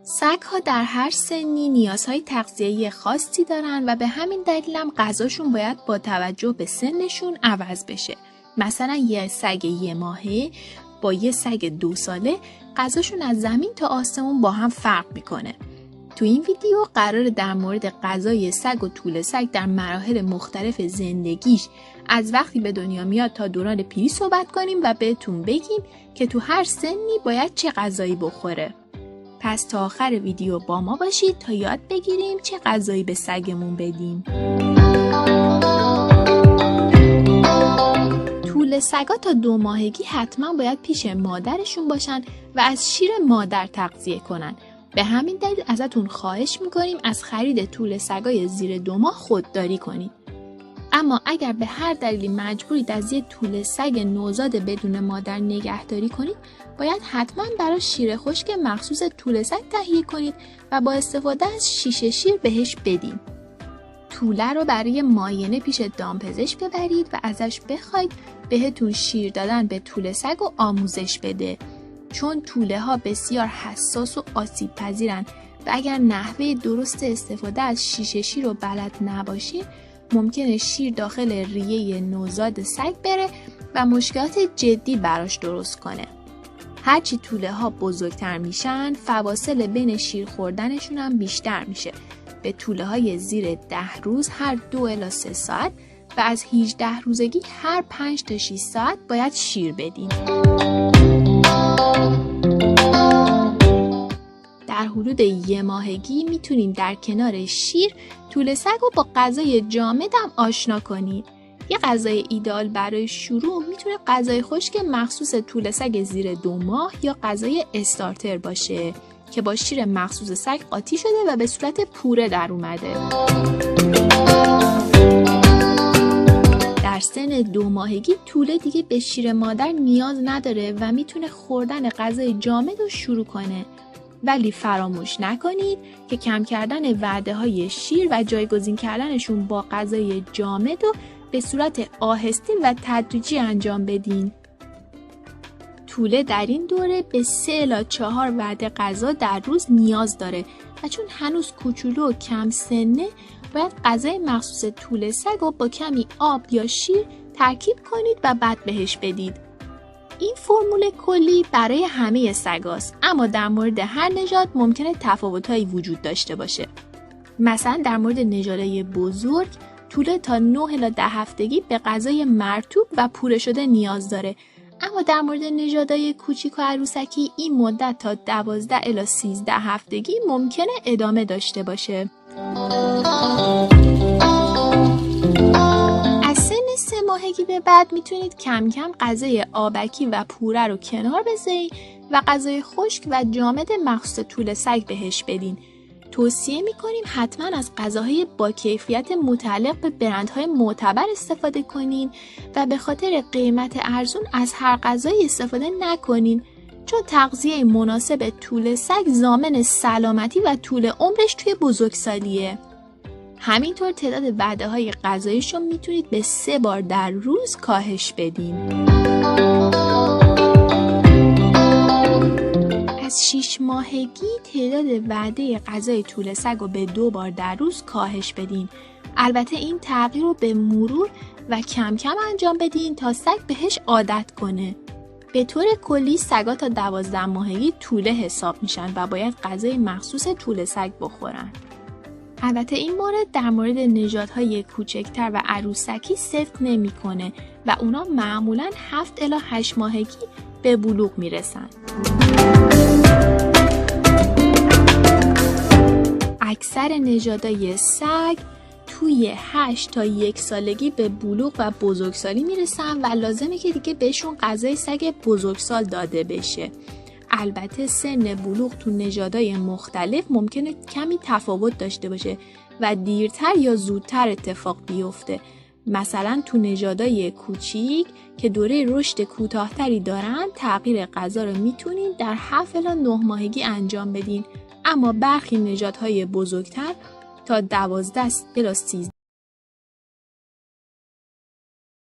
سگ‌ها در هر سنی نیازهای تغذیه‌ای خاصی دارن و به همین دلیل هم غذاشون باید با توجه به سنشون عوض بشه. مثلا یه سگ 1 ماهه با یه سگ 2 ساله غذاشون از زمین تا آسمون با هم فرق میکنه. تو این ویدیو قراره در مورد غذای سگ و توله سگ در مراحل مختلف زندگیش از وقتی به دنیا میاد تا دوران پیری صحبت کنیم و بهتون بگیم که تو هر سنی باید چه غذایی بخوره. پس تا آخر ویدیو با ما باشید تا یاد بگیریم چه غذایی به سگمون بدیم. توله سگا تا 2 ماهگی حتما باید پیش مادرشون باشن و از شیر مادر تغذیه کنن. به همین دلیل ازتون خواهش میکنیم از خرید توله سگای زیر 2 ماه خودداری کنید. اما اگر به هر دلیلی مجبورید از یه توله سگ نوزاد بدون مادر نگهداری کنید، باید حتما براش شیر خشک مخصوص توله سگ تهیه کنید و با استفاده از شیشه شیر بهش بدین. توله رو برای معاینه پیش دامپزشک ببرید و ازش بخواید بهتون شیر دادن به توله سگ و آموزش بده. چون توله ها بسیار حساس و آسیب پذیرن و اگر نحوه درست استفاده از شیشه شیر رو بلد نباشید، ممکنه شیر داخل ریه نوزاد سگ بره و مشکلات جدی براش درست کنه. هرچی توله ها بزرگتر میشن، فواصل بین شیر خوردنشون هم بیشتر میشه. به توله های زیر 10 روز هر 2 الی 3 ساعت و از 18 روزگی هر 5 تا 6 ساعت باید شیر بدین. در حدود 1 ماهگی میتونین در کنار شیر توله سگ رو با غذای جامد هم آشنا کنید. یه غذای ایدئال برای شروع میتونه غذای خشک مخصوص توله سگ زیر 2 ماه یا غذای استارتر باشه که با شیر مخصوص سگ قاطی شده و به صورت پوره در اومده. در سن 2 ماهگی توله دیگه به شیر مادر نیاز نداره و میتونه خوردن غذای جامد رو شروع کنه. ولی فراموش نکنید که کم کردن وعده های شیر و جایگزین کردنشون با غذای جامد رو به صورت آهسته و تدریجی انجام بدین. توله در این دوره به 3 الی 4 وعده غذا در روز نیاز داره و چون هنوز کوچولو و کم سنه، باید غذای مخصوص توله سگ رو با کمی آب یا شیر ترکیب کنید و بعد بهش بدید. این فرمول کلی برای همه سگاست، اما در مورد هر نژاد ممکنه تفاوت‌هایی وجود داشته باشه. مثلا در مورد نژادهای بزرگ، توله تا 9 الی 10 هفتگی به غذای مرطوب و پوره شده نیاز داره، اما در مورد نژادهای کوچیک و عروسکی این مدت تا 12 الی 13 هفتگی ممکنه ادامه داشته باشه. از سن 3 ماهگی به بعد میتونید کم کم غذای آبکی و پوره رو کنار بذارید و غذای خشک و جامد مخصوص توله سگ بهش بدین. توصیه میکنیم حتما از غذاهای با کیفیت متعلق به برندهای معتبر استفاده کنین و به خاطر قیمت ارزون از هر غذایی استفاده نکنین، چون تغذیه مناسب توله سگ ضامن سلامتی و طول عمرش توی بزرگسالیه. همینطور تعداد وعده‌های غذاییش رو میتونید به 3 بار در روز کاهش بدین. از 6 ماهگی تعداد وعده غذای توله سگ رو به 2 بار در روز کاهش بدین. البته این تغییر رو به مرور و کم کم انجام بدین تا سگ بهش عادت کنه. به طور کلی سگا تا 12 ماهگی توله حساب میشن و باید غذای مخصوص توله سگ بخورن. البته این مورد در مورد نژادهای کوچکتر و عروسکی صدق نمیکنه و اونا معمولاً 7 الی 8 ماهگی به بلوغ میرسن. اکثر نژادهای سگ توی 8 تا 1 سالگی به بلوغ و بزرگسالی میرسن و لازمه که دیگه بهشون غذای سگ بزرگسال داده بشه. البته سن بلوغ تو نژادهای مختلف ممکنه کمی تفاوت داشته باشه و دیرتر یا زودتر اتفاق بیفته. مثلا تو نژادهای کوچیک که دوره رشد کوتاه‌تری دارن، تغییر غذا رو میتونین در 7 الی 9 ماهگی انجام بدین، اما برخی نژادهای بزرگتر تا 12 الی 13